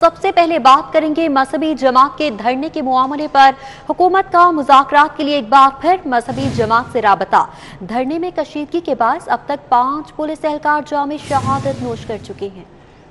सबसे पहले बात करेंगे मजहबी जमात के धरने के मामले पर। हुकूमत का मुज़ाकरात के लिए एक बार फिर मजहबी जमात से राबता। धरने में कशीदगी के बाद अब तक 5 पुलिस एहलकार जामे शहादत नोश कर चुके हैं।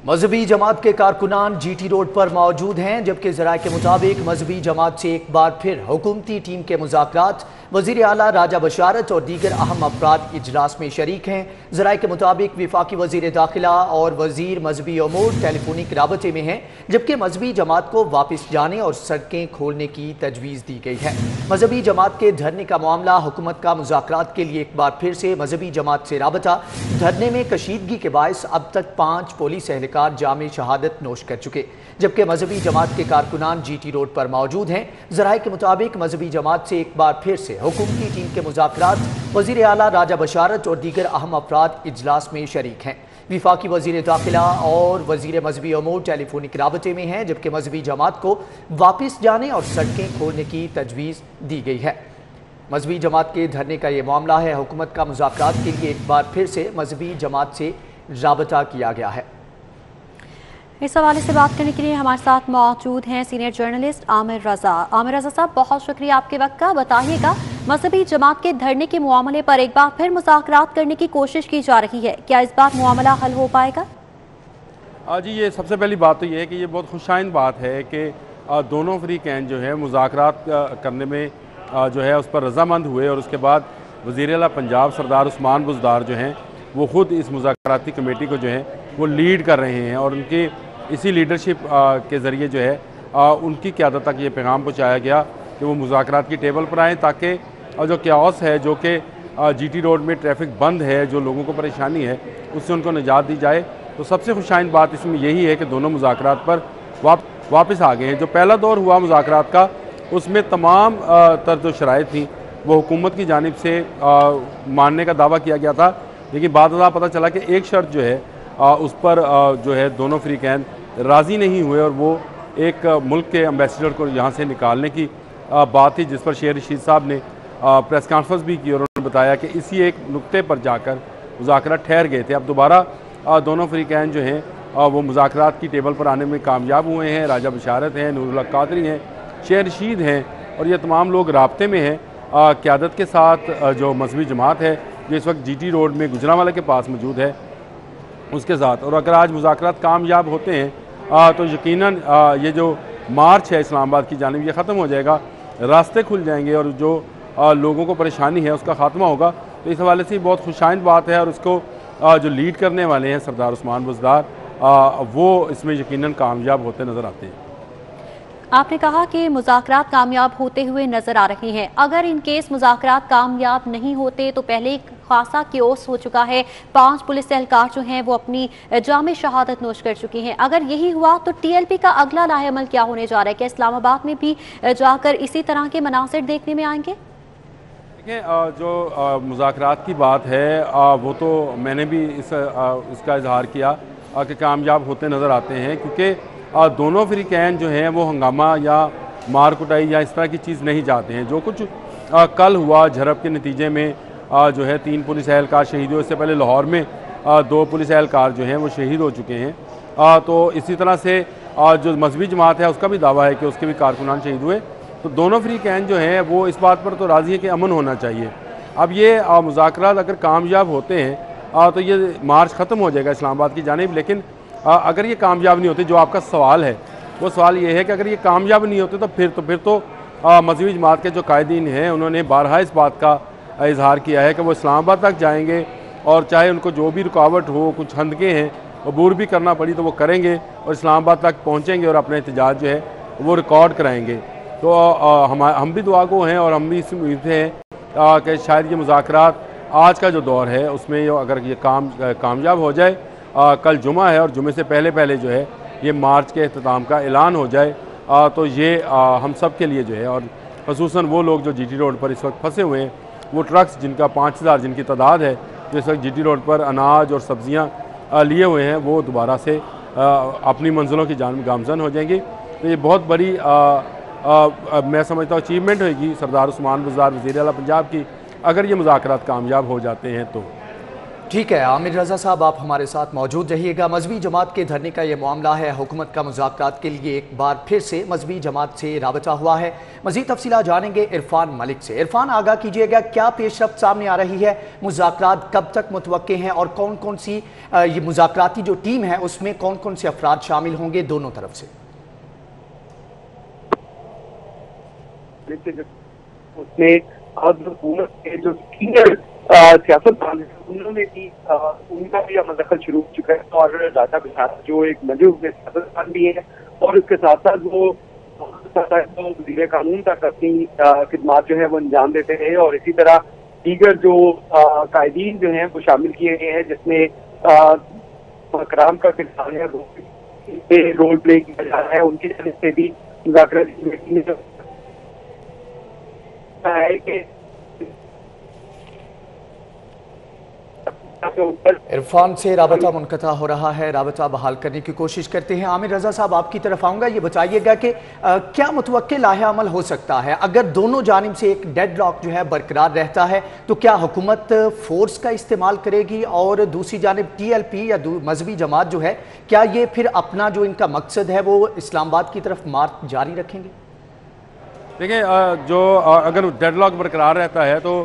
मजहबी जमात के कारकुनान जीटी रोड पर मौजूद हैं, जबकि ज़राए के मुताबिक मजहबी जमात से एक बार फिर हुकूमती टीम के मुज़ाकरात वज़ीर आला राजा बशारत और दीगर अहम अफराद इजलास में शरीक हैं। ज़राए के मुताबिक विफाकी वज़ीर दाखिला और वज़ीर मजहबी अमूर टेलीफोनिक राबते में हैं, जबकि मजहबी जमात को वापस जाने और सड़कें खोलने की तजवीज़ दी गई है। मजहबी जमात के धरने का मामला हुकूमत का मुज़ाकरात के लिए एक बार फिर से मजहबी जमात से राबता। धरने में कशीदगी के बायस अब तक 5 पुलिस एहलकार जामे शहादत नोश कर चुके, जबकि मजहबी जमात के कारकुनान जीटी रोड पर मौजूद हैं। ज़राए के मुताबिक मजहबी जमात से एक बार फिर से हुकूमती टीम के मुज़ाकरात वज़ीर आला राजा बशारत और दीगर अहम अफराद इजलास में शरीक हैं। विफाकी वज़ीर दाखिला और वज़ीर मजहबी अमूर टेलीफोनिक राबते में हैं, जबकि मजहबी जमात को वापस जाने और सड़कें खोलने की तजवीज़ दी गई है। मजहबी जमात के धरने का ये मामला है। हुकूमत का मुज़ाकरात के लिए एक बार फिर से मजहबी जमात से राबता किया गया है। इस हवाले से बात करने के लिए हमारे साथ मौजूद हैं सीनियर जर्नलिस्ट आमिर रजा। आमिर रजा साहब, बहुत शुक्रिया आपके वक्त का। बताइएगा, मजहबी जमात के धरने के मामले पर एक बार फिर मुज़ाकरात करने की कोशिश की जा रही है, क्या इस बार मामला हल हो पाएगा? जी, ये सबसे पहली बात तो ये है कि ये बहुत खुशाइन बात है कि दोनों फ़रीक़ैन जो है मुज़ाकरात करने में जो है उस पर रज़ामंद हुए, और उसके बाद वज़ीर आला पंजाब सरदार उस्मान बुज़दार जो हैं वो ख़ुद इस मुज़ाकराती कमेटी को जो है वो लीड कर रहे हैं, और उनकी इसी लीडरशिप के ज़रिए जो है उनकी क़यादत तक ये पैगाम पहुँचाया गया कि वो मुज़ाकरात की टेबल पर आएँ, ताकि जो क्याओस है, जो कि जीटी रोड में ट्रैफिक बंद है, जो लोगों को परेशानी है, उससे उनको निजात दी जाए। तो सबसे खुशाइन बात इसमें यही है कि दोनों मुज़ाकरात पर वापस आ गए हैं। जो पहला दौर हुआ मुज़ाकरात का, उसमें तमाम तर जो शराइत थी वो हुकूमत की जानिब से मानने का दावा किया गया था, लेकिन बाद पता चला कि एक शर्त जो है उस पर जो है दोनों फ़रीक़ैन राज़ी नहीं हुए, और वो एक मुल्क के एम्बेसडर को यहाँ से निकालने की बात थी, जिस पर शेर रशीद साहब ने प्रेस कॉन्फ्रेंस भी की और उन्होंने बताया कि इसी एक नुक्ते पर जाकर मुज़ाकरात ठहर गए थे। अब दोबारा दोनों फ़रीक़ैन जो हैं वो मुज़ाकरात की टेबल पर आने में कामयाब हुए हैं। राजा बशारत हैं, नूरुल हक कादरी हैं, शेर रशीद हैं, और ये तमाम लोग राब्ते में हैं क़यादत के साथ। जो मजहबी जमात है जो इस वक्त जीटी रोड में गुजरांवाला के पास मौजूद है उसके साथ, और अगर आज मुज़ाकरात कामयाब होते हैं तो यकीनन ये जो मार्च है इस्लामाबाद की जानिब ये ख़त्म हो जाएगा, रास्ते खुल जाएंगे, और जो लोगों को परेशानी है उसका ख़ात्मा होगा। तो इस हवाले से बहुत खुशाइन बात है, और उसको जो लीड करने वाले हैं सरदार उस्मान बुज़दार, वो इसमें यकीनन कामयाब होते नज़र आते हैं। आपने कहा कि मुज़ाकरात कामयाब होते हुए नजर आ रहे हैं। अगर इन केस मुज़ाकरात कामयाब नहीं होते तो पहले खासा क्योस हो चुका है, 5 पुलिस एहलकार जो हैं वो अपनी जामे शहादत नोश कर चुके हैं। अगर यही हुआ तो टीएलपी का अगला लाहेअमल क्या होने जा रहा है? क्या इस्लामाबाद में भी जाकर इसी तरह के मनासिर देखने में आएंगे? देखिए, जो मुज़ाकरात की बात है वो तो मैंने भी इसका इजहार किया कि कामयाब होते नज़र आते हैं, क्योंकि दोनों फ़रीक़ैन जो हैं वो हंगामा या मार कुटाई या इस तरह की चीज़ नहीं चाहते हैं। जो कुछ कल हुआ झड़प के नतीजे में जो है 3 पुलिस एहलकार शहीद हुए, इससे पहले लाहौर में 2 पुलिस एहलकार जो हैं वो शहीद हो चुके हैं। तो इसी तरह से जो मजहबी जमात है उसका भी दावा है कि उसके भी कारकुनान शहीद हुए। तो दोनों फ़रीक़ैन जो हैं वो इस बात पर तो राज़ी है कि अमन होना चाहिए। अब ये मुज़ाकरात अगर कामयाब होते हैं तो ये मार्च ख़त्म हो जाएगा इस्लामाबाद की जानिब, लेकिन अगर ये कामयाब नहीं होते, जो आपका सवाल है वो सवाल ये है कि अगर ये कामयाब नहीं होते तो फिर तो मजहबी जमात के जो कायदीन हैं उन्होंने बारहा इस बात का इजहार किया है कि वो इस्लामाबाद तक जाएंगे, और चाहे उनको जो भी रुकावट हो, कुछ हंदके हैं, अबूर भी करना पड़ी तो वो करेंगे, और इस्लामाबाद तक पहुँचेंगे और अपना एहतजाज जो है वो रिकॉर्ड कराएँगे। तो हम भी दुआ गो हैं, और हम भी इस उम्मीद से हैं कि शायद ये मुज़ाकरात आज का जो दौर है उसमें अगर ये कामयाब हो जाए, कल जुमा है और जुमे से पहले जो है ये मार्च के अख्ताम का ऐलान हो जाए, तो ये हम सब के लिए जो है, और ख़ुसूसन वो लोग जो जीटी रोड पर इस वक्त फंसे हुए हैं, वो ट्रक्स जिनका 5000 जिनकी तादाद है जो इस वक्त जीटी रोड पर अनाज और सब्ज़ियाँ लिए हुए हैं, वो दोबारा से अपनी मंजिलों की जानिब गामज़न हो जाएंगी। तो ये बहुत बड़ी मैं समझता हूँ अचीवमेंट होगी सरदार उस्मान बुज़दार वज़ीर आला पंजाब की, अगर ये मुज़ाकरात कामयाब हो जाते हैं तो। ٹھیک ہے عامر رضا صاحب، آپ ہمارے ساتھ موجود رہیے گا۔ مذہبی جماعت کے دھرنے کا یہ معاملہ ہے، حکومت کا مذاکرات کے لیے ایک بار پھر سے مذہبی جماعت سے رابطہ ہوا ہے۔ مزید تفصیلات جانیں گے عرفان ملک سے۔ عرفان، آگاہ کیجیے گا، کیا پیش رفت سامنے آ رہی ہے؟ مذاکرات کب تک متوقع ہیں اور کون کون سی یہ مذاکراتی جو ٹیم ہے اس میں کون کون سے افراد شامل ہوں گے دونوں طرف سے؟ اس میں حکومت کے جو سینئر سیاستدان ہیں انہوں نے بھی ان کا بھی عمل دخل شروع ہو چکا ہے، اور راجہ بشارت جو ایک مجھے ہوئے سیاستدان بھی ہیں اور اس کے ساتھ ساتھ وہ وزیر قانون تک اپنی خدمات جو ہے وہ انجام دیتے ہیں، اور اسی طرح دیگر جو قائدین جو ہیں وہ شامل کیے گئے ہیں، جس میں کرام کا کردار ہے، رول پلے کیا جا رہا ہے۔ ان کی جانب سے بھی مذاکراتی کمیٹی نے ہے کہ عرفان سے رابطہ منقطع ہو رہا ہے، رابطہ بحال کرنے کی کوشش کرتے ہیں۔ عامر رضا صاحب، آپ کی طرف آؤں گا، یہ بتائیے گا کہ کیا متوقع لاحہ عمل ہو سکتا ہے اگر دونوں جانب سے ایک ڈیڈ لاک جو ہے برقرار رہتا ہے؟ تو کیا حکومت فورس کا استعمال کرے گی اور دوسری جانب ٹی ایل پی یا مذہبی جماعت جو ہے، کیا یہ پھر اپنا جو ان کا مقصد ہے وہ اسلام آباد کی طرف مارچ جاری رکھیں گے؟ دیکھیں، جو اگر ڈیڈ لاک برقرار رہتا ہے تو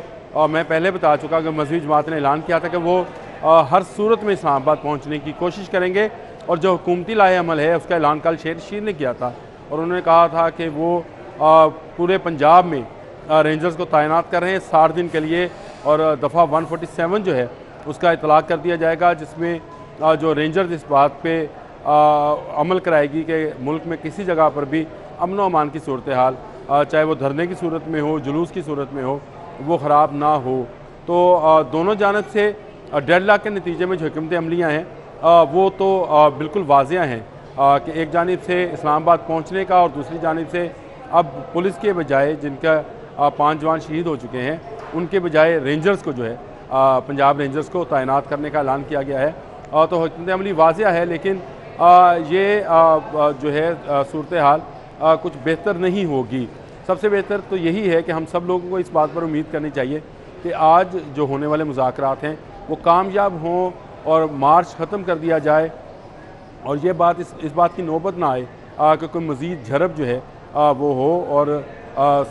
میں پہلے بتا چکا کہ مذہبی جماعت نے اعلان کیا تھا کہ وہ ہر صورت میں اسلام آباد پہنچنے کی کوشش کریں گے، اور جو حکومتی لاحہ عمل ہے اس کا اعلان کل شیر نے کیا تھا، اور انہوں نے کہا تھا کہ وہ پورے پنجاب میں رینجرز کو تعینات کر رہے ہیں 60 دن کے لیے، اور دفعہ 147 جو ہے اس کا اطلاق کر دیا جائے گا، جس میں جو رینجرز اس بات پہ عمل کرائے گی کہ ملک میں کسی جگہ پر بھی امن و امان کی صورتحال، چاہے وہ دھرنے کی صورت میں ہو، جلوس کی صورت میں ہو، وہ خراب نہ ہو۔ تو دونوں جانب سے ڈیڈ لاک کے نتیجے میں جو حکمت عملیاں ہیں وہ تو بالکل واضح ہیں کہ ایک جانب سے اسلام آباد پہنچنے کا، اور دوسری جانب سے اب پولیس کے بجائے، جن کا 5 جوان شہید ہو چکے ہیں، ان کے بجائے رینجرز کو جو ہے پنجاب رینجرز کو تعینات کرنے کا اعلان کیا گیا ہے۔ تو حکمت عملی واضح ہے، لیکن یہ جو ہے صورتحال کچھ بہتر نہیں ہوگی۔ سب سے بہتر تو یہی ہے کہ ہم سب لوگوں کو اس بات پر امید کرنی چاہیے کہ آج جو ہونے والے مذاکرات ہیں وہ کامیاب ہوں اور مارچ ختم کر دیا جائے، اور یہ بات اس بات کی نوبت نہ آئے کہ کوئی مزید جھڑپ جو ہے وہ ہو، اور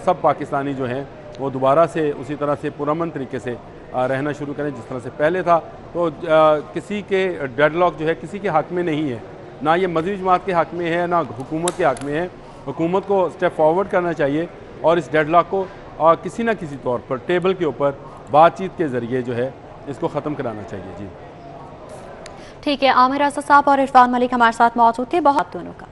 سب پاکستانی جو ہیں وہ دوبارہ سے اسی طرح سے پرامن طریقے سے رہنا شروع کریں جس طرح سے پہلے تھا۔ تو کسی کے ڈیڈ لاک جو ہے کسی کے حق میں نہیں ہے، نہ یہ مذہبی جماعت کے حق میں ہے، نہ حکومت کے حق میں ہے۔ حکومت کو اسٹیپ فارورڈ کرنا چاہیے اور اس ڈیڈ لاک کو کسی نہ کسی طور پر ٹیبل کے اوپر بات چیت کے ذریعے جو ہے اس کو ختم کرانا چاہیے۔ جی ٹھیک ہے، عامر رضا صاحب اور عرفان ملک ہمارے ساتھ موجود تھے، بہت دونوں کا۔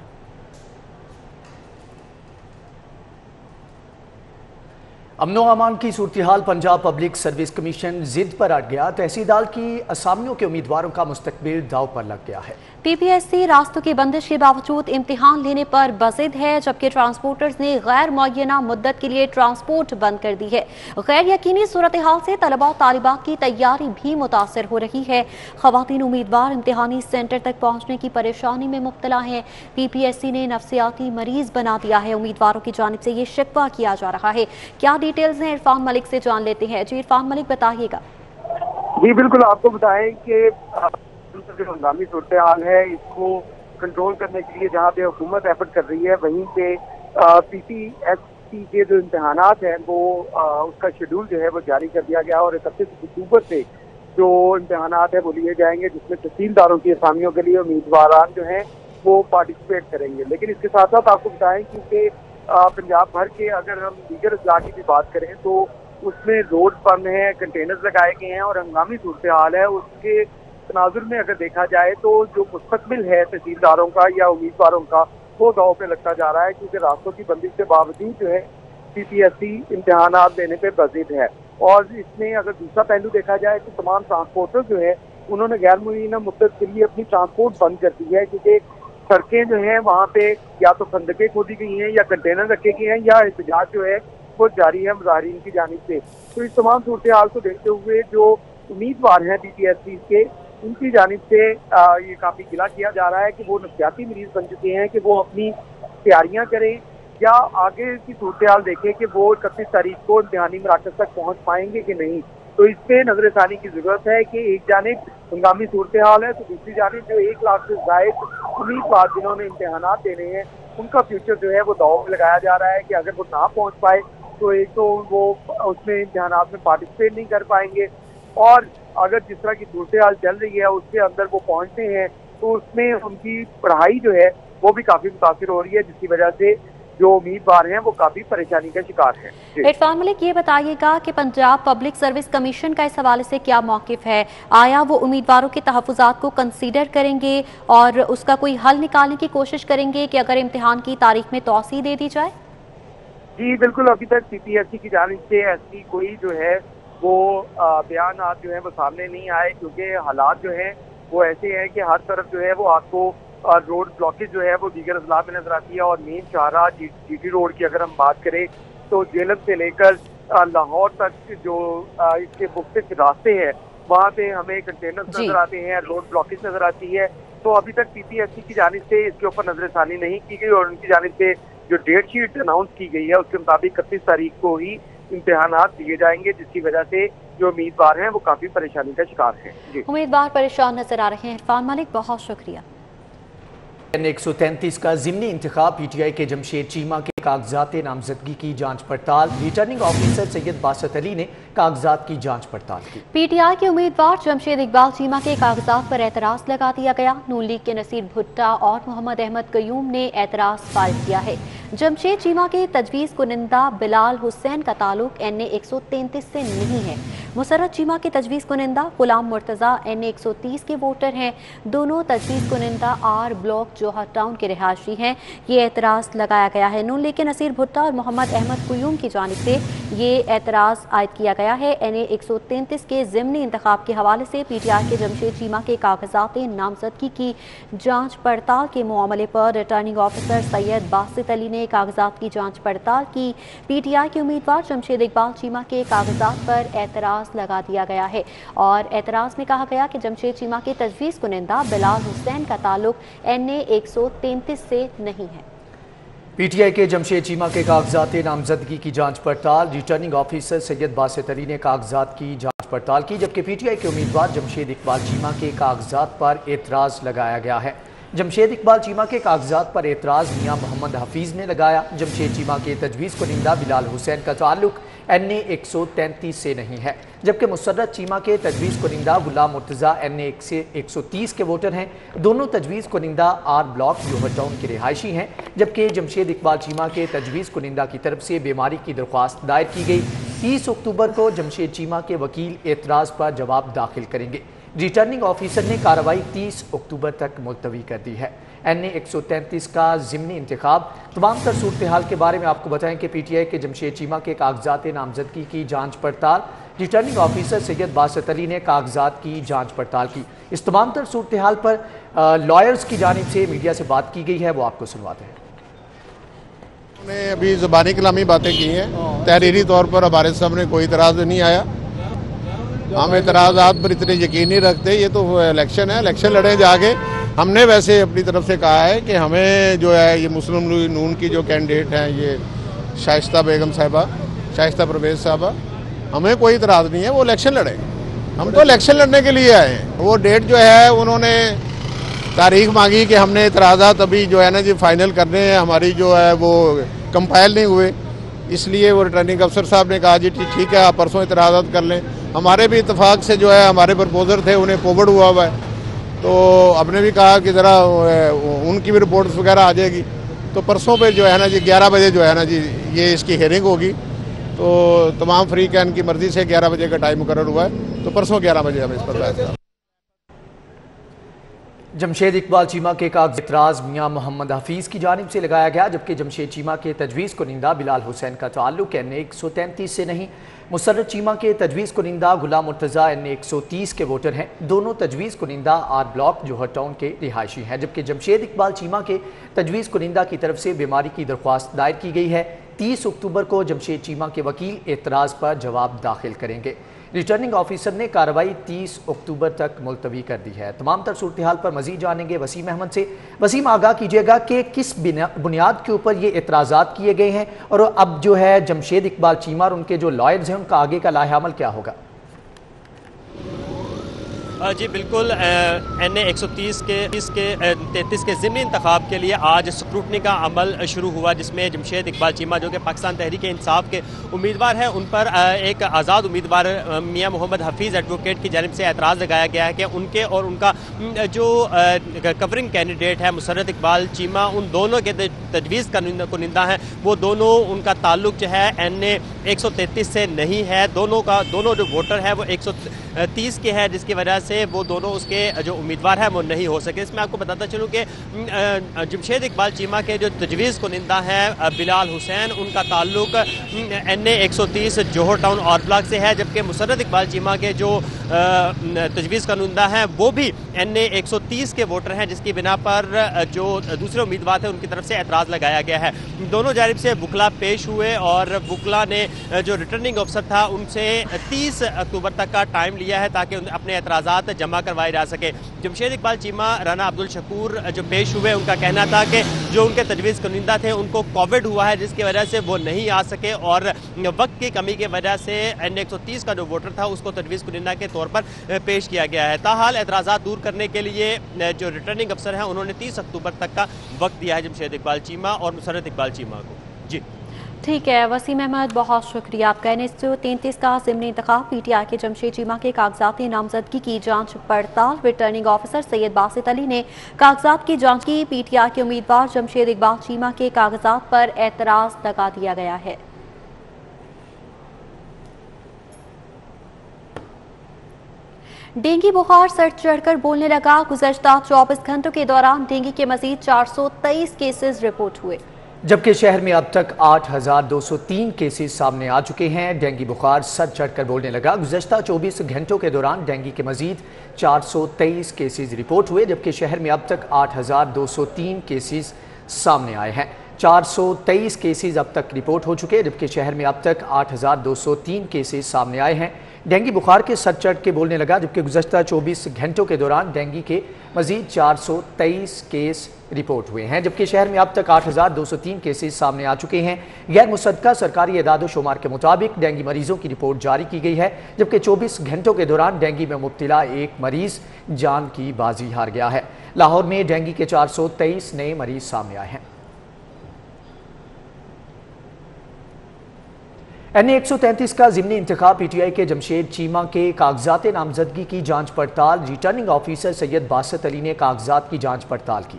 امن و امان کی صورتحال، پنجاب پبلک سروس کمیشن ضد پر اٹ گیا، تحصیلدار کی اسامیوں کے امیدواروں کا مستقبل داؤ پر لگ گیا ہے۔ پی پی ایس سی راستوں کی بندش کے باوجود امتحان لینے پر بضد ہے، جبکہ ٹرانسپورٹرز نے غیر معینہ مدت کے لیے ٹرانسپورٹ بند کر دی ہے۔ غیر یقینی صورتحال سے طلباء و طالبات کی تیاری بھی متاثر ہو رہی ہے۔ خواتین امیدوار امتحانی سینٹر تک پہنچنے کی پریشانی میں مبتلا ہیں۔ پی پی ایس سی نے نفسیاتی مریض بنا دیا ہے، امیدواروں کی جانب سے یہ شکوہ کیا جا رہا ہے۔ کیا ڈیٹیلز ہیں عرفان ملک سے جان لیتے ہیں۔ جی عرفان ملک، بتائیے گا۔ جی بالکل، آپ کو بتائیں کہ جو ہنگامی صورتحال ہے اس کو کنٹرول کرنے کے لیے جہاں پہ حکومت ایفرٹ کر رہی ہے، وہیں پہ پی پی ایس سی کے جو امتحانات ہیں وہ اس کا شیڈول جو ہے وہ جاری کر دیا گیا، اور 31 اکتوبر سے جو امتحانات ہیں وہ لیے جائیں گے، جس میں تحصیلداروں کی اسامیوں کے لیے امیدواران جو ہیں وہ پارٹیسپیٹ کریں گے۔ لیکن اس کے ساتھ ساتھ آپ کو بتائیں کیونکہ پنجاب بھر کے اگر ہم دیگر اضلاع کی بھی بات کریں تو اس میں روڈ بند ہیں، کنٹینرز لگائے گئے ہیں، اور ہنگامی صورتحال ہے اس کے تناظر میں اگر دیکھا جائے تو جو مستقبل ہے تحصیلداروں کا یا امیدواروں کا وہ داؤ پہ لگتا جا رہا ہے، کیونکہ راستوں کی بندش کے باوجود جو ہے پی پی ایس سی امتحانات لینے پہ بضد ہے۔ اور اس میں اگر دوسرا پہلو دیکھا جائے تو تمام ٹرانسپورٹر جو ہے انہوں نے غیر معینہ مدت کے لیے اپنی ٹرانسپورٹ بند کر دی ہے، کیونکہ سڑکیں جو ہیں وہاں پہ یا تو خندقیں کھودی گئی ہیں یا کنٹینر رکھے گئے ہیں یا احتجاج جو ہے وہ جاری ہے مظاہرین کی جانب سے۔ تو اس تمام صورتحال کو دیکھتے ہوئے جو امیدوار ہیں پی پی ایس سی کے، ان کی جانب سے یہ کافی گلا کیا جا رہا ہے کہ وہ نفسیاتی مریض بن چکے ہیں کہ وہ اپنی تیاریاں کریں یا آگے کی صورتحال دیکھیں کہ وہ 31 تاریخ کو امتحانی مراکز تک پہنچ پائیں گے کہ نہیں۔ तो इस पे नजर ثانی की जरूरत है कि एक जानिब हंगामी सूरत हाल है तो दूसरी जानिब जो 1 लाख से जायद उम्मीदवार जिन्होंने इम्तिहानात देने हैं उनका फ्यूचर जो है वो दाव में लगाया जा रहा है कि अगर वो ना पहुंच पाए तो एक तो वो उसमें इम्तिहानात में पार्टिसिपेट नहीं कर पाएंगे, और अगर जिस तरह की सूरत हाल चल रही है उसके अंदर वो पहुंचते हैं तो उसमें उनकी पढ़ाई जो है वो भी काफ़ी मुतासिर हो रही है, जिसकी वजह से जो उम्मीदवार हैं वो काफ़ी परेशानी का शिकार हैं। इरफान मलिक, ये बताइएगा कि पंजाब पब्लिक सर्विस कमीशन का इस हवाले से क्या मौक़िफ़ है? आया वो उम्मीदवारों के तहफ़्फ़ुज़ात को कंसीडर करेंगे और उसका कोई हल निकालने की कोशिश करेंगे कि अगर इम्तिहान की तारीख में तौसी दे दी जाए? जी बिल्कुल, अभी तक CPSE की जानिब से ऐसी कोई जो है वो बयान जो है वो सामने नहीं आए, क्योंकि हालात जो हैं वो ऐसे हैं कि हर तरफ जो है वो आपको रोड ब्लॉकेज जो है वो दीगर अजला में नजर आती है। और मेन शाहराह GT रोड की अगर हम बात करें तो जेलम से लेकर लाहौर तक जो इसके मुख्तलिफ रास्ते हैं वहाँ पे हमें कंटेनर्स नजर आते हैं, रोड ब्लॉकेज नजर आती है। तो अभी तक CPSE की जानिब से इसके ऊपर नजर ثانی नहीं की गई और उनकी जानिब से जो डेट शीट अनाउंस की गई है उसके मुताबिक 31 तारीख को ही इम्तिहानात दिए जाएंगे, जिसकी वजह से जो उम्मीदवार हैं वो काफ़ी परेशानी का शिकार हैं। उम्मीदवार परेशान नजर आ रहे हैं। इरफान मलिक, बहुत शुक्रिया। 133 का ज़िमनी इंतखाब PTI के जमशेद चीमा के कागजात नामजदगी की जांच पड़ताल। रिटर्निंग ऑफिसर सैयद बासत अली ने कागजात की जांच पड़ताल की। PTI के उम्मीदवार जमशेद इकबाल चीमा के कागजात पर एतराज़ लगा दिया गया। नून लीग के नसीर भुट्टा और मोहम्मद अहमद कयूम ने एतराज़ फाइल किया है। जमशेद चीमा के तजवीज़ कुनिंदा बिलाल हुसैन का ताल्लुक NA 133 से नहीं है। मुसर्रत चीमा के तजवीज़ कुनिंदा गुलाम मुर्तज़ा NA 130 के वोटर हैं। दोनों तजवीज़ कुनिंदा R ब्लॉक जौहर टाउन के रिहायशी हैं। ये एतराज़ लगाया गया है। नून लीग के नसीर भुट्टा और मोहम्मद अहमद कयूम की जानिब से ये एतराज़ आयद किया गया है। NA 133 के ज़िमनी इंतखाब के हवाले से PTI के जमशेद चीमा के कागजात नामजदगी की जाँच पड़ताल के मामले पर रिटर्निंग ऑफिसर सैयद बासित अली ने कागजात की जाँच पड़ताल की। PTI के उम्मीदवार जमशेद इकबाल चीमा के कागजात पर एतराज़ लगा दिया गया है और एतराज़ में कहा गया कि जमशेद चीमा के तजवीज़ कुनिंदा बिलाल हुसैन का ताल्लुक NA 133 से नहीं है। PTI के जमशेद चीमा के कागजात नामजदगी की जांच पड़ताल। रिटर्निंग ऑफिसर सैयद बासित अली ने कागजात की जांच पड़ताल की, जबकि PTI के उम्मीदवार जमशेद इकबाल चीमा के कागजात पर एतराज़ लगाया गया है। जमशेद इकबाल चीमा के कागजात पर एतराज़ मियां मोहम्मद हफीज़ ने लगाया। जमशेद चीमा के तजवीज़ कुनिंदा बिलाल हुसैन का ताल्लुक NA 133 से नहीं है, जबकि मुसर्रत चीमा के तजवीज़ कुनिंदा गुलाम मुर्तज़ा NA 130 के वोटर हैं। दोनों तजवीज़ कुनिंदा R ब्लॉक जौहर टाउन के रिहायशी हैं, जबकि जमशेद इकबाल चीमा के तजवीज़ कुनिंदा की तरफ से बीमारी की दरख्वास्त दायर की गई। 30 अक्टूबर को जमशेद चीमा के वकील एतराज़ पर जवाब दाखिल करेंगे। रिटर्निंग ऑफिसर ने कार्रवाई 30 अक्टूबर तक मुलतवी कर दी है। NA 133 का ज़िमनी इंतखाब। तमाम तर सूरत हाल के बारे में आपको बताएं कि PTI के जमशेद चीमा के कागजात नामजदगी की जांच पड़ताल। रिटर्निंग ऑफिसर सैयद बासित अली ने कागजात की जांच पड़ताल की। इस तमाम तर सूरत हाल पर लॉयर्स की जानिब से मीडिया से बात की गई है, वो आपको सुनवाते हैं। उन्होंने अभी ज़बानी कलामी बातें की हैं, तहरीरी तौर पर हमारे सामने कोई इतराज़ नहीं आया। हम एतराज़ात पर इतने यकीन नहीं रखते, ये तो इलेक्शन है, इलेक्शन लड़े जाके। हमने वैसे अपनी तरफ से कहा है कि हमें जो है ये मुस्लिम लीग नून की जो कैंडिडेट हैं ये शाइस्ता बेगम साहिबा, शाइस्ता परवेज़ साहबा, हमें कोई इतराज़ नहीं है, वो इलेक्शन लड़ेंगे। हम तो इलेक्शन लड़ने के लिए आए हैं। वो डेट जो है उन्होंने तारीख मांगी कि हमने इतराज़ात अभी जो है ना जी फाइनल करने हैं, हमारी जो है वो कंपाइल नहीं हुए, इसलिए वो रिटर्निंग अफसर साहब ने कहा जी ठीक है आप परसों इतराज़ात कर लें। हमारे भी इत्तेफाक से जो है हमारे प्रपोजर थे उन्हें फॉरवर्ड हुआ हुआ है, तो आपने भी कहा कि ज़रा उनकी भी रिपोर्ट्स वगैरह आ जाएगी। तो परसों पे जो है ना जी 11 बजे जो है ना जी ये इसकी हेयरिंग होगी। तो तमाम फ्रीकैन की मर्ज़ी से 11 बजे का टाइम मुकर्रर हुआ है, तो परसों 11 बजे हम इस पर बैठ जाएंगे। जमशेद इकबाल चीमा के कागज़ एतराज़ मियां मोहम्मद हफीज़ की जानिब से लगाया गया, जबकि जमशेद चीमा के तजवीज़ कुनिंदा बिलाल हुसैन का ताल्लुक NA 133 से नहीं। मुसर्रत चीमा के तजवीज़ कुनिंदा गुलाम मुर्तज़ा NA 130 के वोटर हैं। दोनों तजवीज़ कुनिंदा R ब्लॉक जौहर टाउन के रिहायशी हैं, जबकि जमशेद इकबाल चीमा के तजवीज़ कुनिंदा की तरफ से बीमारी की दरख्वास्त दायर की गई है। 30 अक्टूबर को जमशेद चीमा के वकील एतराज़ पर जवाब दाखिल करेंगे। रिटर्निंग ऑफिसर ने कार्रवाई 30 अक्टूबर तक मुलतवी कर दी है। तमाम तर सूरत हाल पर मजीद जानेंगे वसीम अहमद से। वसीम, आगाह कीजिएगा कि किस बुनियाद के ऊपर ये एतराज़ात किए गए हैं और अब जो है जमशेद इकबाल चीमा और उनके जो लॉयर्स हैं उनका आगे का लाहे अमल क्या होगा? جی بالکل این اے 130 33 کے ضمنی انتخاب کے لیے آج اسکروٹنی کا عمل شروع ہوا، جس میں جمشید اقبال چیمہ جو کہ پاکستان تحریک انصاف کے امیدوار ہیں، ان پر ایک آزاد امیدوار میاں محمد حفیظ ایڈوکیٹ کی جانب سے اعتراض لگایا گیا ہے کہ ان کے اور ان کا جو کورنگ کینڈیڈیٹ ہے مسرت اقبال چیمہ، ان دونوں کے تجویز کنندہ ہیں، وہ دونوں ان کا تعلق جو ہے این اے 133 سے نہیں ہے، دونوں جو ووٹر ہیں وہ 130 کے ہیں، جس کی وجہ سے وہ دونوں اس کے جو امیدوار ہیں وہ نہیں ہو سکے۔ اس میں آپ کو بتاتا چلوں کہ جمشید اقبال چیمہ کے جو تجویز کنندہ ہیں بلال حسین، ان کا تعلق این اے 130 جوہر ٹاؤن اور بلاک سے ہے، جبکہ مسرت اقبال چیمہ کے جو تجویز کنندہ ہیں وہ بھی این اے 130 کے ووٹر ہیں، جس کی بنا پر جو دوسرے امیدوار تھے ان کی طرف سے اعتراض لگایا گیا ہے۔ دونوں جانب سے وکلا پیش ہوئے اور وکلا نے جو ریٹرننگ افسر تھا ان سے 30 اکتوبر تک کا ٹائم لیا ہے تاکہ اپنے اعتراضات جمع کروائے جا سکے۔ جمشید اقبال چیمہ، رانا عبدالشکور جو پیش ہوئے، ان کا کہنا تھا کہ جو ان کے تجویز کنندہ تھے ان کو کووڈ ہوا ہے، جس کی وجہ سے وہ نہیں آ سکے اور وقت کی کمی کی وجہ سے این 130 کا جو ووٹر تھا اس کو تجویز کنندہ کے طور پر پیش کیا گیا ہے۔ تاحال اعتراضات دور کرنے کے لیے جو ریٹرننگ افسر ہیں انہوں نے 30 اکتوبر تک کا وقت دیا ہے جمشید اقبال چیمہ اور مسرت اقبال چیمہ کو۔ جی ٹھیک ہے وسیم احمد، بہت شکریہ آپ کا۔ NS-33 کا ضمنی انتخاب پی ٹی آئی کے جمشید چیمہ کے کاغذاتی نامزدگی کی جانچ پڑتال، ریٹرننگ آفیسر سید باسط علی نے کاغذات کی جانچ کی۔ پی ٹی آئی کے امیدوار جمشید اقبال چیمہ کے کاغذات پر اعتراض لگا دیا گیا ہے۔ ڈینگی بخار سر چڑھ کر بولنے لگا، گزشتہ 24 گھنٹوں کے دوران ڈینگی کے مزید 423 کیسز رپورٹ ہوئے، جبکہ شہر میں اب تک 8,203 کیسز سامنے آ چکے ہیں۔ ڈینگی بخار سر چڑھ کر بولنے لگا، گزشتہ 24 گھنٹوں کے دوران ڈینگی کے مزید 423 کیسز رپورٹ ہوئے، جبکہ شہر میں اب تک 8,203 کیسز سامنے آئے ہیں۔ 423 کیسز اب تک رپورٹ ہو چکے، جبکہ شہر میں اب تک 8,203 کیسز سامنے آئے ہیں۔ ڈینگی بخار کے سر چڑھ کے بولنے لگا، جبکہ گزشتہ 24 گھنٹوں کے دوران ڈینگی کے مزید 423 کیس رپورٹ ہوئے ہیں، جبکہ شہر میں اب تک 8,203 کیسز سامنے آ چکے ہیں۔ غیر مصدقہ سرکاری اعداد و شمار کے مطابق ڈینگی مریضوں کی رپورٹ جاری کی گئی ہے، جبکہ 24 گھنٹوں کے دوران ڈینگی میں مبتلا ایک مریض جان کی بازی ہار گیا ہے۔ لاہور میں ڈینگی کے 423 نئے مریض سامنے آئے ہیں۔ این اے 133 کا ضمنی انتخاب پی ٹی آئی کے جمشید چیمہ کے کاغذات نامزدگی کی جانچ پڑتال، ریٹرننگ آفیسر سید باسط علی نے کاغذات کی جانچ پڑتال کی۔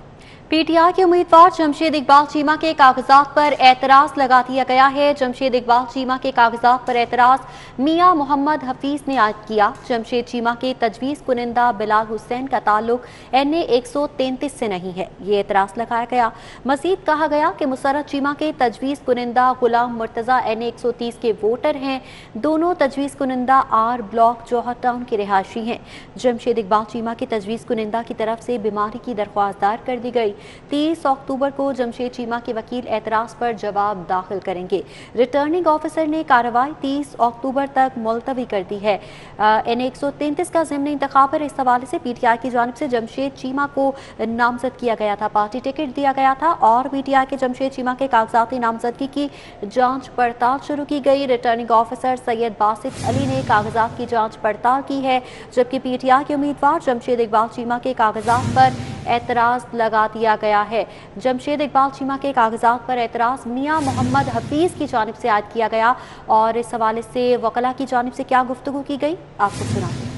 پی ٹی آئی کے امیدوار جمشید اقبال چیمہ کے کاغذات پر اعتراض لگا دیا گیا ہے۔ جمشید اقبال چیمہ کے کاغذات پر اعتراض میاں محمد حفیظ نے عائد کیا۔ جمشید چیمہ کے تجویز کنندہ بلال حسین کا تعلق این اے 133 سے نہیں ہے، یہ اعتراض لگایا گیا۔ مزید کہا گیا کہ مسرت چیمہ کے تجویز کنندہ غلام مرتضیٰ این اے 130 کے ووٹر ہیں، دونوں تجویز کنندہ آر بلاک جوہر ٹاؤن کے رہائشی ہیں۔ جمشید اقبال چیمہ کے تجویز کنندہ کی طرف سے بیماری کی درخواست دائر کر دی گئی۔ 30 اکتوبر کو جمشید چیمہ کے وکیل اعتراض پر جواب داخل کریں گے۔ ریٹرننگ آفیسر نے کارروائی 30 اکتوبر تک ملتوی کر دی ہے۔ این اے 133 کا ضمنی انتخاب پر اس حوالے سے پی ٹی آئی کی جانب سے جمشید چیمہ کو نامزد کیا گیا تھا، پارٹی ٹکٹ دیا گیا تھا اور پی ٹی آئی کے جمشید چیمہ کے کاغذاتی نامزدگی کی جانچ پڑتال شروع کی گئی۔ ریٹرننگ آفیسر سید باسط علی نے کاغذات کی جانچ پڑتال کی ہے، جبکہ پی ٹی آئی کے امیدوار جمشید اقبال چیمہ کے کاغذات پر اعتراض لگا دیا گیا ہے۔ جمشید اقبال چیمہ کے کاغذات پر اعتراض میاں محمد حفیظ کی جانب سے عائد کیا گیا اور اس حوالے سے وکلا کی جانب سے کیا گفتگو کی گئی آپ کو سناتے ہیں۔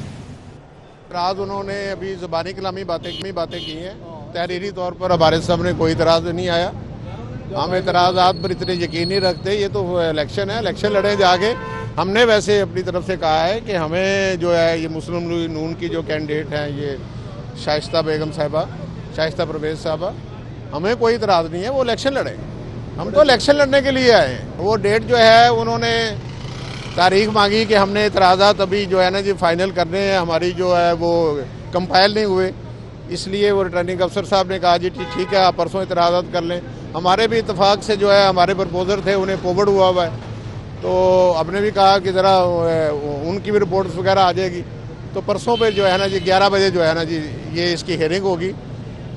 اعتراض انہوں نے ابھی زبانی کلامی باتیں کی ہیں، تحریری طور پر ہمارے سامنے کوئی اعتراض نہیں آیا۔ ہم اعتراضات پر اتنے یقین نہیں رکھتے، یہ تو الیکشن ہے، الیکشن لڑیں جا کے۔ ہم نے ویسے اپنی طرف سے کہا ہے کہ ہمیں جو ہے یہ مسلم لیگ نون کی جو کینڈیڈیٹ ہیں، یہ شائستہ بیگم صاحبہ، شائستہ پرویز صاحبہ، ہمیں کوئی اعتراض نہیں ہے، وہ الیکشن لڑیں۔ ہم تو الیکشن لڑنے کے لیے آئے ہیں۔ وہ ڈیٹ جو ہے انہوں نے تاریخ مانگی کہ ہم نے اعتراضات ابھی جو ہے نا جی فائنل کرنے ہیں، ہماری جو ہے وہ کمپائل نہیں ہوئے، اس لیے وہ ریٹرننگ افسر صاحب نے کہا جی ٹھیک ہے آپ پرسوں اعتراضات کر لیں۔ ہمارے بھی اتفاق سے جو ہے ہمارے پرپوزر تھے انہیں کووڈ ہوا ہے، تو ہم نے بھی کہا کہ ذرا ان کی بھی رپورٹس وغیرہ آ جائے گی، تو پرسوں پہ جو ہے نا جی 11 بجے جو ہے نا جی یہ اس کی ہیئرنگ ہوگی،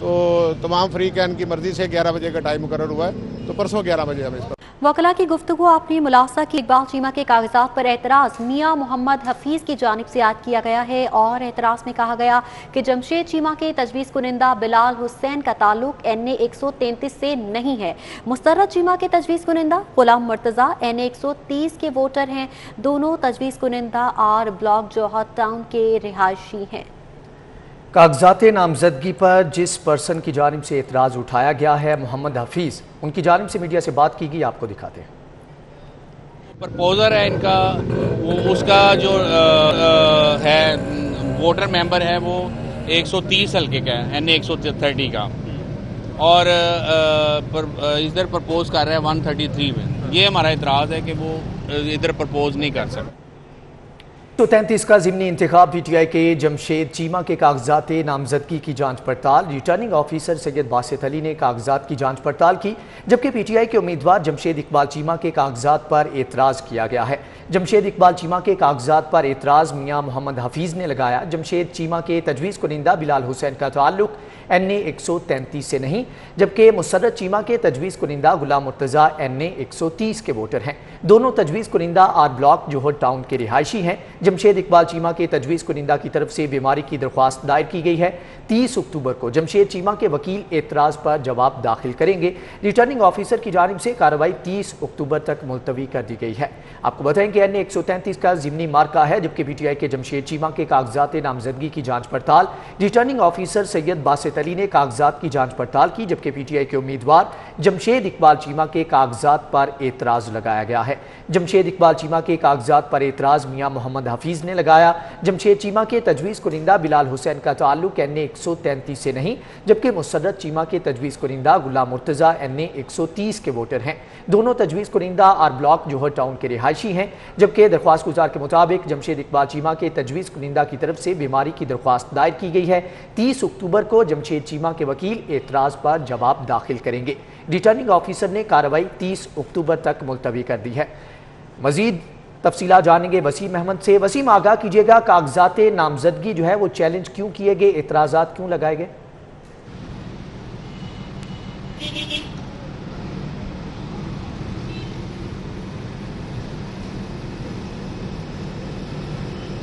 تو تمام فریقین کی مرضی سے 11 بجے کا ٹائم مقرر ہوا ہے، تو پرسوں 11 بجے ہم اس پر वकला की गुफ्तगू आपने मुलासा की इकबाल चीमा के कागजात पर एतराज़ मियाँ मोहम्मद हफीज़ की जानिब से याद किया गया है और एतराज़ में कहा गया कि जमशेद चीमा के तजवीज़ कुनिंदा बिलाल हुसैन का ताल्लुक NA 133 से नहीं है। मुस्तरद चीमा के तजवीज़ कुनिंदा गुलाम मुर्तज़ा NA 130 के वोटर हैं। दोनों तजवीज़ कुनिंदा आर ब्लॉक जौहर टाउन के रिहायशी हैं। कागजात नामजदगी पर जिस पर्सन की जानिब से एतराज़ उठाया गया है मोहम्मद हफीज़, उनकी जानिब से मीडिया से बात की गई, आपको दिखाते हैं। प्रपोजर है इनका, वो उसका जो है वोटर मेंबर है वो 130 हल्के का है, NA 130 का, और इधर प्रपोज कर रहे हैं 133 में। ये हमारा एतराज़ है कि वो इधर प्रपोज नहीं कर सकते। 133 का ज़िमनी इंतखाब PTI के जमशेद चीमा के कागजात नामजदगी की जांच पड़ताल। रिटर्निंग ऑफिसर सैयद बासित अली ने कागजात की जांच पड़ताल की, जबकि PTI के उम्मीदवार जमशेद इकबाल चीमा के कागजात पर एतराज़ किया गया है। जमशेद इकबाल चीमा के कागजात पर एतराज़ मियाँ मोहम्मद हफीज़ ने लगाया। जमशेद चीमा के तजवीज़ कुनिंदा बिलाल हुसैन का ताल्लुक NA 133 से नहीं, जबकि मुसर्रत चीमा के तजवीज़ कुनिंदा गुलाम मुर्तज़ा NA 130 के वोटर हैं। दोनों तजवीज़ कुनिंदा आर ब्लॉक जौहर टाउन के रिहायशी हैं। जमशेद इकबाल चीमा के तजवीज़ कुनिंदा की तरफ से बीमारी की दरख्वास्त दायर की गई है। 30 अक्टूबर को जमशेद चीमा के वकील एतराज़ पर जवाब दाखिल करेंगे। रिटर्निंग ऑफिसर की जानिब से कार्रवाई 30 अक्टूबर तक मुलतवी कर दी गई है। आपको बताएं कि NA 133 का ज़िमनी मार्का है, जबकि PTI के जमशेद चीमा के कागजात नामजदगी की जाँच पड़ताल। रिटर्निंग ऑफिसर सैयद बासित अली ने कागजात की जांच पड़ताल की, जबकि PTI के उम्मीदवार जमशेद इकबाल चीमा के कागजात पर एतराज़ लगाया गया है। जमशेद इकबाल चीमा के कागजात पर एतराज़ मियाँ मोहम्मद हफीज़ ने लगाया। जमशेद चीमा के तजवीज़ कुनिंदा बिलाल हुसैन का ताल्लुक NA 133 से नहीं, जबकि मुसर्रत चीमा के तजवीज़ कुनिंदा गुलाम मुर्तज़ा NA 130 के वोटर हैं। दोनों तजवीज़ कुनिंदा आर ब्लॉक जौहर टाउन के रिहायशी हैं, जबकि दरख्वास्त गुजार के मुताबिक जमशेद इकबाल चीमा के तजवीज़ कुनिंदा की तरफ से बीमारी की दरख्वास्त दायर की गई है। 30 अक्टूबर को जमशेद चीमा के वकील एतराज़ पर जवाब दाखिल करेंगे। रिटर्निंग ऑफिसर ने कार्रवाई 30 अक्टूबर तक मुलतवी कर दी है। मजीद तफसीलात जानेंगे वसीम अहमद से। वसीम, आगाह कीजिएगा, कागजात नामजदगी जो है वो चैलेंज क्यों किए गए, एतराज़ात क्यों लगाए गए?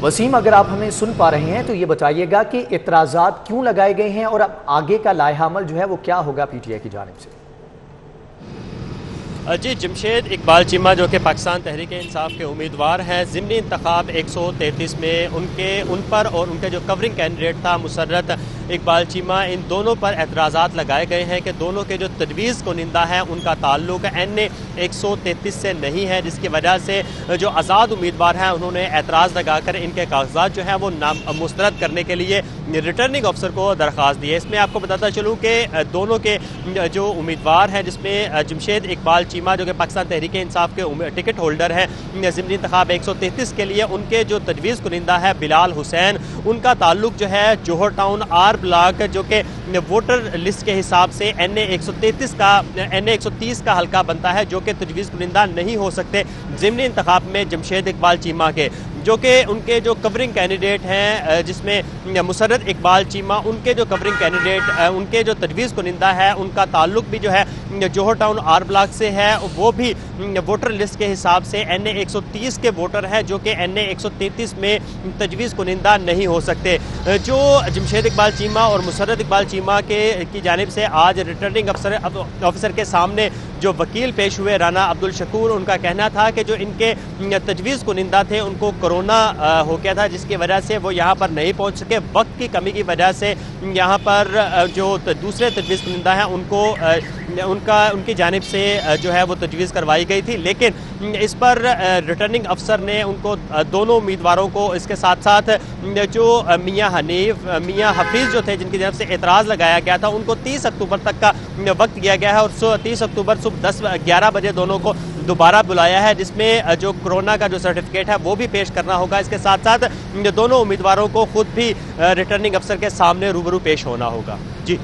वसीम, अगर आप हमें सुन पा रहे हैं तो ये बताइएगा कि एतराज़ात क्यों लगाए गए हैं और अब आगे का लाइहामल जो है वो क्या होगा PTI की जानिब से? जी, जमशेद इकबाल चीमा जो कि पाकिस्तान तहरीक इंसाफ के उम्मीदवार हैं, ज़िमनी इंतखाब 133 में उन पर और उनके जो कवरिंग कैंडिडेट था मुसर्रत इकबाल चीमा, इन दोनों पर एतराज़ात लगाए गए हैं कि दोनों के जो तजवीज़ कुनिंदा है उनका ताल्लुक NA 133 से नहीं है, जिसकी वजह से जो आज़ाद उम्मीदवार हैं उन्होंने एतराज़ लगाकर इनके कागजात जो हैं वो मुस्तरद करने के लिए रिटर्निंग अफसर को दरख्वास्त दी है। इसमें आपको बताता चलूँ कि दोनों के जो उम्मीदवार हैं, जिसमें जमशेद इकबाल चीमा जो कि पाकिस्तान तहरीक इंसाफ के टिकट होल्डर हैं ज़िमनी इंतखाब 133 के लिए, उनके जो तजवीज़ कुनिंदा है बिलाल हुसैन, उनका ताल्लुक जो है जौहर टाउन आर ब्लॉक जो कि वोटर लिस्ट के हिसाब से NA 130 का हल्का बनता है, जो कि तजवीज़ कुनिंदा नहीं हो सकते ज़िमनी इंतखाब में जमशेद इकबाल चीमा के, जो कि उनके जो कवरिंग कैंडिडेट हैं, जिसमें मुसर्रत इकबाल चीमा, उनके जो कवरिंग कैंडिडेट उनके जो तजवीज़ कुनिंदा है उनका ताल्लुक भी जो है जौहर टाउन आर ब्लॉक से है, वो भी वोटर लिस्ट के हिसाब से NA 130 के वोटर हैं, जो कि NA 133 में तजवीज़ कुनिंदा नहीं हो सकते। जो जमशेद इकबाल चीमा और मुसर्रत इकबाल चीमा की जानिब से आज रिटर्निंग ऑफिसर के सामने जो वकील पेश हुए राना अब्दुल शकूर, उनका कहना था कि जो इनके तजवीज़ कुनिंदा थे उनको कोरोना हो गया था, जिसकी वजह से वो यहाँ पर नहीं पहुँच सके। वक्त की कमी की वजह से यहाँ पर जो दूसरे तजवीज़ कुनिंदा हैं उनकी जानिब से जो है वो तजवीज़ करवाई गई थी, लेकिन इस पर रिटर्निंग अफसर ने उनको दोनों उम्मीदवारों को, इसके साथ साथ जो मियाँ हफीज़ जो थे जिनकी तरफ से एतराज़ लगाया गया था, उनको 30 अक्टूबर तक का वक्त दिया गया है और 30 अक्टूबर सुबह 10-11 बजे दोनों को दोबारा बुलाया है, जिसमें जो कोरोना का जो सर्टिफिकेट है वो भी पेश करना होगा। इसके साथ साथ दोनों उम्मीदवारों को खुद भी रिटर्निंग अफसर के सामने रूबरू पेश होना होगा। जी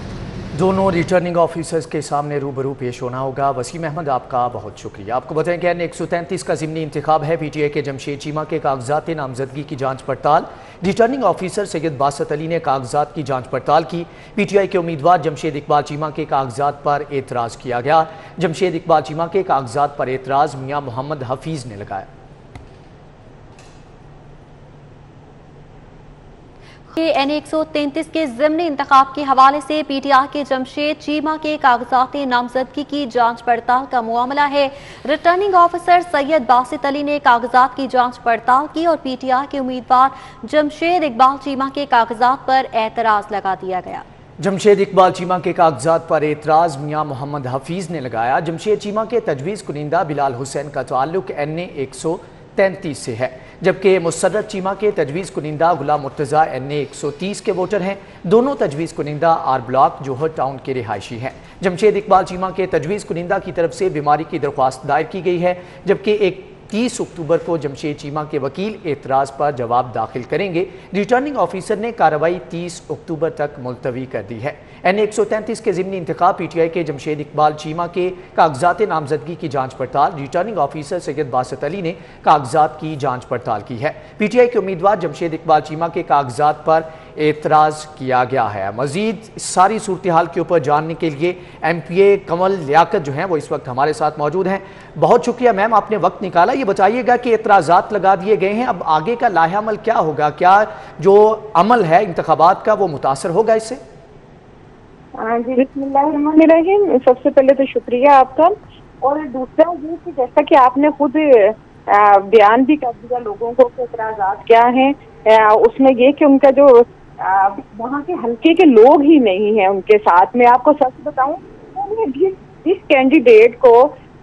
दोनों रिटर्निंग ऑफिसर्स के सामने रूबरू पेश होना होगा। वसीम अहमद, आपका बहुत शुक्रिया। आपको बताएं कि N133 का ज़िमनी इंतखाब है। PTI के जमशेद चीमा के कागजात नामजदगी की जांच पड़ताल। रिटर्निंग ऑफिसर सैयद बासत अली ने कागजात की जांच पड़ताल की। PTI के उम्मीदवार जमशेद इकबाल चीमा के कागजात पर एतराज़ किया गया। जमशेद इकबाल चीमा के कागजात पर एतराज़ मियाँ मोहम्मद हफीज़ ने लगाया। N133 के ज़िमनी इंतखाब के हवाले से PTI के जमशेद चीमा के कागजात नामजदगी की जांच पड़ताल का मामला है। रिटर्निंग ऑफिसर सैयद बासित अली ने कागजात की जांच पड़ताल की और PTI के उम्मीदवार जमशेद इकबाल चीमा के कागजात पर एतराज़ लगा दिया गया। जमशेद इकबाल चीमा के कागजात पर एतराज़ मियाँ मोहम्मद हफीज़ ने लगाया। जमशेद चीमा के तजवीज़ कुनिंदा बिलाल हुसैन का ताल्लुक NA133 से है, जबकि मुसर्रत चीमा के तजवीज़ कुनिंदा गुलाम मुर्तज़ा NA130 के वोटर हैं। दोनों तजवीज़ कुनिंदा आर ब्लॉक जोहर टाउन के रिहायशी हैं। जमशेद इकबाल चीमा के तजवीज़ कुनिंदा की तरफ से बीमारी की दरख्वास्त दायर की गई है, जबकि 30 अक्टूबर को जमशेद चीमा के वकील एतराज़ पर जवाब दाखिल करेंगे। रिटर्निंग ऑफिसर ने कार्रवाई 30 अक्टूबर तक मुलतवी कर दी है। N133 के ज़िमनी इंतखाब PTI के जमशेद इकबाल चीमा के कागजात नामजदगी की जांच पड़ताल। रिटर्निंग ऑफिसर सैयद बासत अली ने कागजात की जांच पड़ताल की है। PTI के उम्मीदवार जमशेद इकबाल चीमा के कागजात पर एतराज़ किया गया है। मज़ीद सारी सूरत हाल के ऊपर जानने के लिए MPA कमल लियाकत जो हैं वो इस वक्त हमारे साथ मौजूद हैं। बहुत शुक्रिया मैम, आपने वक्त निकाला। ये बताइएगा कि एतराज़ात लगा दिए गए हैं, अब आगे का लाहे अमल क्या होगा? क्या जो अमल है इंतखाबात का वो मुतासर होगा इससे? जी बिस्मिल्लाहिर्रहमानिर्रहीम। सबसे पहले तो शुक्रिया आपका, और दूसरा ये कि जैसा कि आपने खुद बयान भी कर दिया लोगों को कि एतराज़ात क्या हैं, उसमें ये कि उनका जो वहाँ के हल्के के लोग ही नहीं हैं उनके साथ में। आपको सच बताऊं, जिस कैंडिडेट को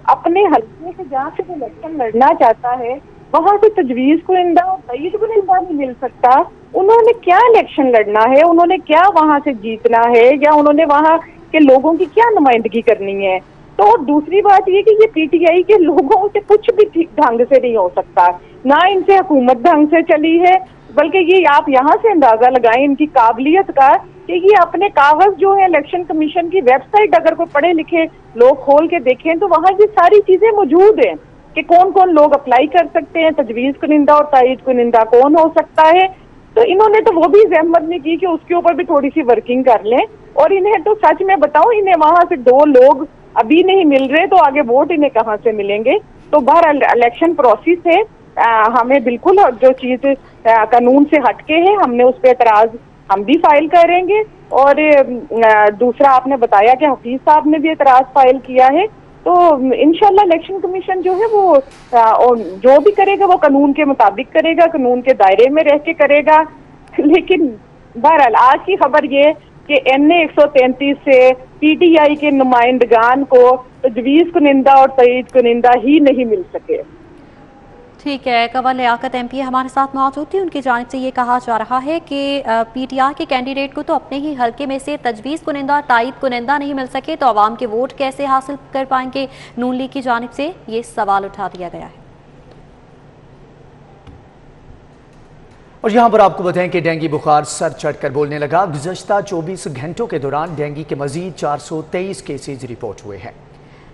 अपने हल्के से जहाँ से इलेक्शन लड़ना चाहता है वहाँ से तजवीज़ कुनिंदा और तईद कुनिंदा नहीं मिल सकता, उन्होंने क्या इलेक्शन लड़ना है, उन्होंने क्या वहाँ से जीतना है, या उन्होंने वहाँ के लोगों की क्या नुमाइंदगी करनी है। तो दूसरी बात ये कि ये PTI के लोगों से कुछ भी ठीक ढंग से नहीं हो सकता, ना इनसे हुकूमत ढंग से चली है, बल्कि ये आप यहाँ से अंदाजा लगाएं इनकी काबिलियत का कि ये अपने कागज जो है इलेक्शन कमीशन की वेबसाइट अगर कोई पढ़े लिखे लोग खोल के देखें तो वहाँ ये सारी चीजें मौजूद हैं कि कौन कौन लोग अप्लाई कर सकते हैं, तजवीज़ कुनिंदा और तायीद कुनिंदा कौन हो सकता है। तो इन्होंने तो वो भी जहमत नहीं की कि उसके ऊपर भी थोड़ी सी वर्किंग कर लें। और इन्हें तो सच में बताऊं, इन्हें वहां से 2 लोग अभी नहीं मिल रहे तो आगे वोट इन्हें कहाँ से मिलेंगे। तो बहर इलेक्शन प्रोसेस है, हमें बिल्कुल जो चीज कानून से हटके है हमने उस पर एतराज हम भी फाइल करेंगे। और दूसरा आपने बताया कि हफीज साहब ने भी एतराज फाइल किया है, तो इंशाल्लाह इलेक्शन कमीशन जो है वो जो भी करेगा वो कानून के मुताबिक करेगा, कानून के दायरे में रह के करेगा। लेकिन बहरहाल आज की खबर ये कि NA133 से PTI के नुमाइंदगान को तजवीज़ कुनिंदा और तईद कुनिंदा ही नहीं मिल सके। ठीक है, कमल लियाकत MPA हमारे साथ मौजूद थी। उनकी जानिब से ये कहा जा रहा है कि PTI के कैंडिडेट को तो अपने ही हल्के में से तजवीज़ कुनिंदा और तायीद कुनिंदा नहीं मिल सके तो आवाम के वोट कैसे हासिल कर पाएंगे। नून लीग की जानिब से ये सवाल उठा दिया गया है। और यहाँ पर आपको बताएं कि डेंगू बुखार सर चढ़कर बोलने लगा। गुज़श्ता 24 घंटों के दौरान डेंगू के मजीद 423 केसेज रिपोर्ट हुए हैं।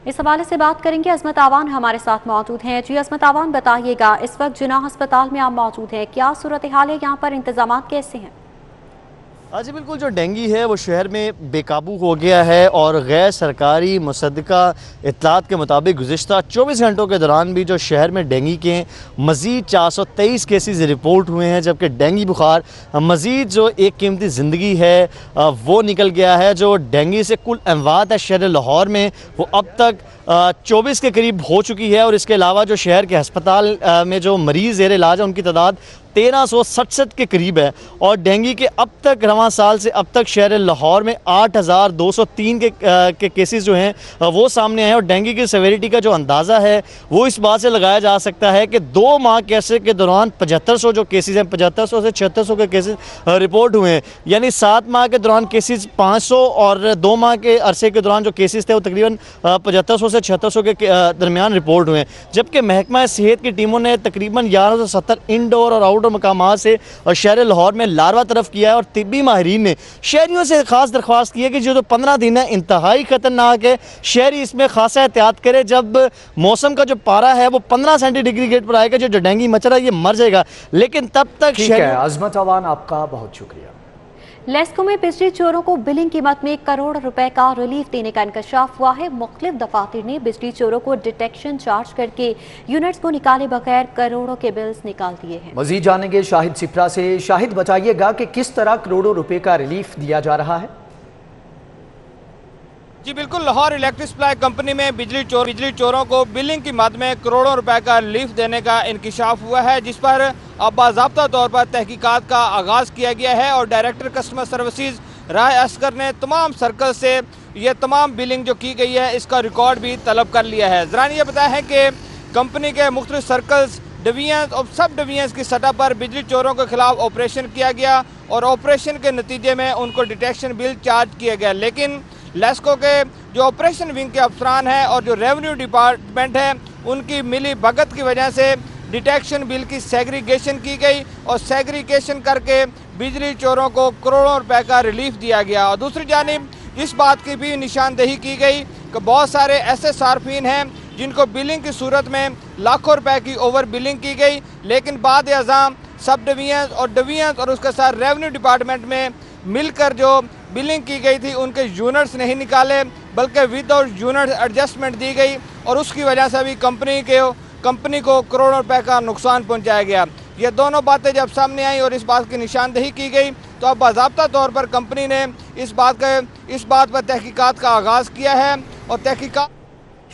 इस हवाले से बात करेंगे, अजमत आवान हमारे साथ मौजूद हैं। जी अजमत आवान, बताइएगा इस वक्त जिन्ना अस्पताल में आप मौजूद हैं, क्या सूरत हाल है, यहाँ पर इंतजाम कैसे हैं? जी बिल्कुल, जो डेंगू है वो शहर में बेकाबू हो गया है और गैर सरकारी मुसद्दका इत्तलात के मुताबिक गुज़िश्ता 24 घंटों के दौरान भी जो शहर में डेंगू के मज़ीद 423 केसेस रिपोर्ट हुए हैं, जबकि डेंगू बुखार मज़ीद जो एक कीमती ज़िंदगी है वो निकल गया है। जो डेंगू से कुल अमवात है शहर लाहौर में वो अब तक 24 के करीब हो चुकी है। और इसके अलावा जो शहर के अस्पताल में जो मरीज़ ज़ेर इलाज है उनकी तादाद 1367 के करीब है। और डेंगू के अब तक रवां साल से अब तक शहर लाहौर में 8203 के केसेस जो हैं वो सामने आए। और डेंगू की सेवेरिटी का जो अंदाज़ा है वो इस बात से लगाया जा सकता है कि 2 माह के दौरान 7500 जो केसेस हैं, 7500 से 7600 के केसेस रिपोर्ट हुए हैं। यानी 7 माह के दौरान केसेस 500 और 2 माह के अरसे के दौरान जो केसेस थे वो तकरीबन 7500 से 7600 के दरमियान रिपोर्ट हुए हैं। जबकि महकमा सेहत की टीमों ने तकरीबन 1170 इंडोर और आउटडोर اور مقامات سے اور شہر لاہور میں لاروہ طرف کیا ہے، اور طبی ماہرین نے شہریوں سے خاص درخواست کی ہے کہ جو 15 دن ہے انتہائی خطرناک ہے، شہری اس میں خاصا احتیاط کرے۔ جب موسم کا جو پارا ہے وہ 15 سینٹی ڈگری گیٹ پر آئے گا، جو ڈینگی مچھر ہے یہ مر جائے گا، لیکن تب تک ٹھیک ہے عظمت عوان، آپ کا بہت شکریہ۔ لیسکو میں بجلی چوروں کو بلنگ قیمت میں 1 کروڑ روپے کا ریلیف دینے کا انکشاف ہوا ہے۔ مختلف دفاتر نے بجلی چوروں کو ڈیٹیکشن چارج کر کے یونٹس کو نکالے بغیر کروڑوں کے بلز نکال دیے ہیں۔ مزید جانیں گے شاہد سپرا سے۔ شاہد بتائیے گا کہ کس طرح کروڑوں روپے کا ریلیف دیا جا رہا ہے؟ جی بالکل، لاہور الیکٹرک سپلائی کمپنی میں بجلی چوروں کو بلنگ کی مد میں کروڑوں روپے کا ریلیف دینے کا انکشاف ہوا ہے، جس پر باضابطہ طور پر تحقیقات کا آغاز کیا گیا ہے، اور ڈائریکٹر کسٹمر سروسز راہ اصغر نے تمام سرکل سے یہ تمام بلنگ جو کی گئی ہے اس کا ریکارڈ بھی طلب کر لیا ہے۔ ذرا یہ بتایا ہے کہ کمپنی کے مختلف سرکلز، ڈویژنز اور سب ڈویژنز کی سطح پر بجلی چوروں کے خلاف آپریشن کیا گیا، اور آپریشن کے نتیجے میں ان کو ڈیٹیکشن بل چارج کیا گیا، لیکن لیسکو کے جو آپریشن ونگ کے افسران ہیں اور جو ریونیو ڈپارٹمنٹ ہے ان کی ملی بھگت کی وجہ سے ڈیٹیکشن بل کی سیگریگیشن کی گئی، اور سیگریگیشن کر کے بجلی چوروں کو کروڑوں روپے کا ریلیف دیا گیا۔ اور دوسری جانب اس بات کی بھی نشاندہی کی گئی کہ بہت سارے ایسے صارفین ہیں جن کو بلنگ کی صورت میں لاکھوں روپے کی اوور بلنگ کی گئی، لیکن بعد ازاں سب ڈویژنز اور اس کے ساتھ ریونیو ڈپارٹمنٹ میں مل کر جو بلنگ کی گئی تھی ان کے یونٹس نہیں نکالے، بلکہ ود آؤٹ یونٹ ایڈجسٹمنٹ دی گئی، اور اس کی وجہ سے بھی کمپنی کو کروڑوں روپے کا نقصان پہنچایا گیا۔ یہ دونوں باتیں جب سامنے آئیں اور اس بات کی نشاندہی کی گئی تو اب باضابطہ طور پر کمپنی نے اس بات پر تحقیقات کا آغاز کیا ہے، اور تحقیقات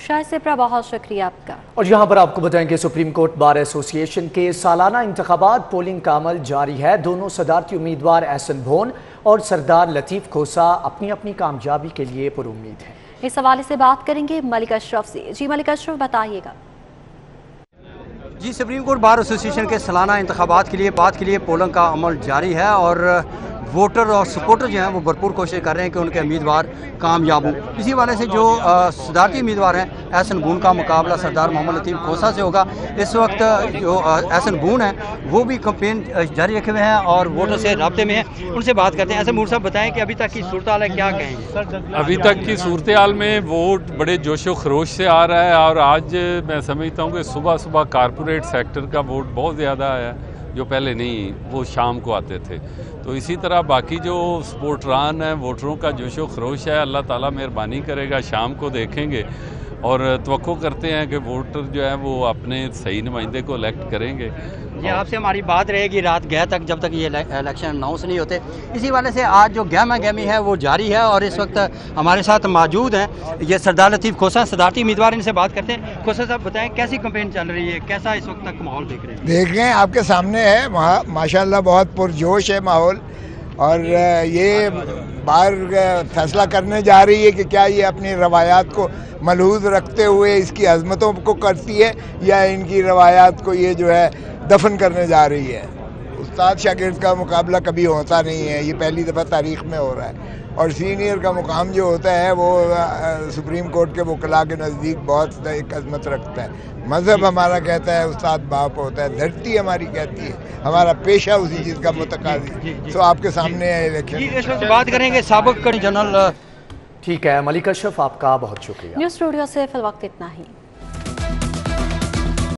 شاہد سپرا بہت شکریہ آپ کا۔ اور یہاں پر آپ کو بتائیں کہ سپریم کورٹ بار ایسوسی ایشن کے سالانہ انتخابات پولنگ کا عمل جاری ہے۔ دونوں صدارتی امیدوار احسن بھون اور سردار لطیف کھوسا اپنی اپنی کامیابی کے لیے پر امید ہیں۔ اس حوالے سے بات کریں گے ملک اشرف سے۔ جی ملک اشرف، بتائیے گا۔ جی سپریم کورٹ بار ایسوسی ایشن کے سالانہ انتخابات کے لیے پولنگ کا عمل جاری ہے، اور ووٹر اور سپورٹر جو ہیں وہ بھرپور کوشش کر رہے ہیں کہ ان کے امیدوار کامیاب ہوں۔ اسی حوالے سے جو صدارتی امیدوار ہیں احسن بھون کا مقابلہ سردار محمد لطیف کھوسا سے ہوگا۔ اس وقت جو احسن بھون ہیں وہ بھی کمپین جاری رکھے ہوئے ہیں اور ووٹر سے رابطے میں ہیں، ان سے بات کرتے ہیں۔ احسن بھون صاحب بتائیں کہ ابھی تک کی صورتحال ہے، کیا کہیں گے؟ ابھی تک کی صورتحال میں ووٹ بڑے جوش و خروش سے آ رہا ہے، اور آج میں سمجھتا ہوں کہ صبح کارپوریٹ سیکٹر کا ووٹ بہت زیادہ آیا ہے، جو پہلے نہیں، وہ شام کو آتے تھے۔ تو اسی طرح باقی جو سپورٹران ہیں، ووٹروں کا جوش و خروش ہے، اللہ تعالیٰ مہربانی کرے گا، شام کو دیکھیں گے، اور توقع کرتے ہیں کہ ووٹر جو ہے وہ اپنے صحیح نمائندے کو الیکٹ کریں گے۔ یہ آپ سے ہماری بات رہے گی رات گئے تک، جب تک یہ الیکشن اناؤنس نہیں ہوتے۔ اسی والے سے آج جو گہما گہمی ہے وہ جاری ہے، اور اس وقت ہمارے ساتھ موجود ہیں یہ سردار لطیف کھوسا، صدارتی امیدوار، ان سے بات کرتے ہیں۔ کھوسا صاحب بتائیں کیسی کمپین چل رہی ہے، کیسا اس وقت تک ماحول دیکھ رہے ہیں؟ دیکھ رہے ہیں آپ کے سامنے ہے، ماشاءاللہ بہت پرجوش ہے ماحول، اور یہ بار فیصلہ کرنے جا رہی ہے کہ کیا یہ اپنی روایات کو ملحوظ رکھتے ہوئے اس کی عظمتوں کو کرتی ہے، یا ان کی روایات کو یہ جو ہے دفن کرنے جا رہی ہے۔ استاد شاگرد کا مقابلہ کبھی ہوتا نہیں ہے، یہ پہلی دفعہ تاریخ میں ہو رہا ہے، اور سینئر کا مقام جو ہوتا ہے وہ سپریم کورٹ کے وکلاء کے نزدیک بہت ایک عظمت رکھتا ہے۔ مذہب ہمارا کہتا ہے استاد باپ ہوتا ہے، دھرتی ہماری کہتی ہے ہمارا پیشہ اسی چیز کا متقاضی۔ تو آپ کے سامنے ہے الیکشن، بات کریں گے سابق جنرل۔ ٹھیک ہے ملک اشرف، آپ کا بہت شکریہ۔ نیوز اسٹوڈیو سے فی الوقت اتنا ہی۔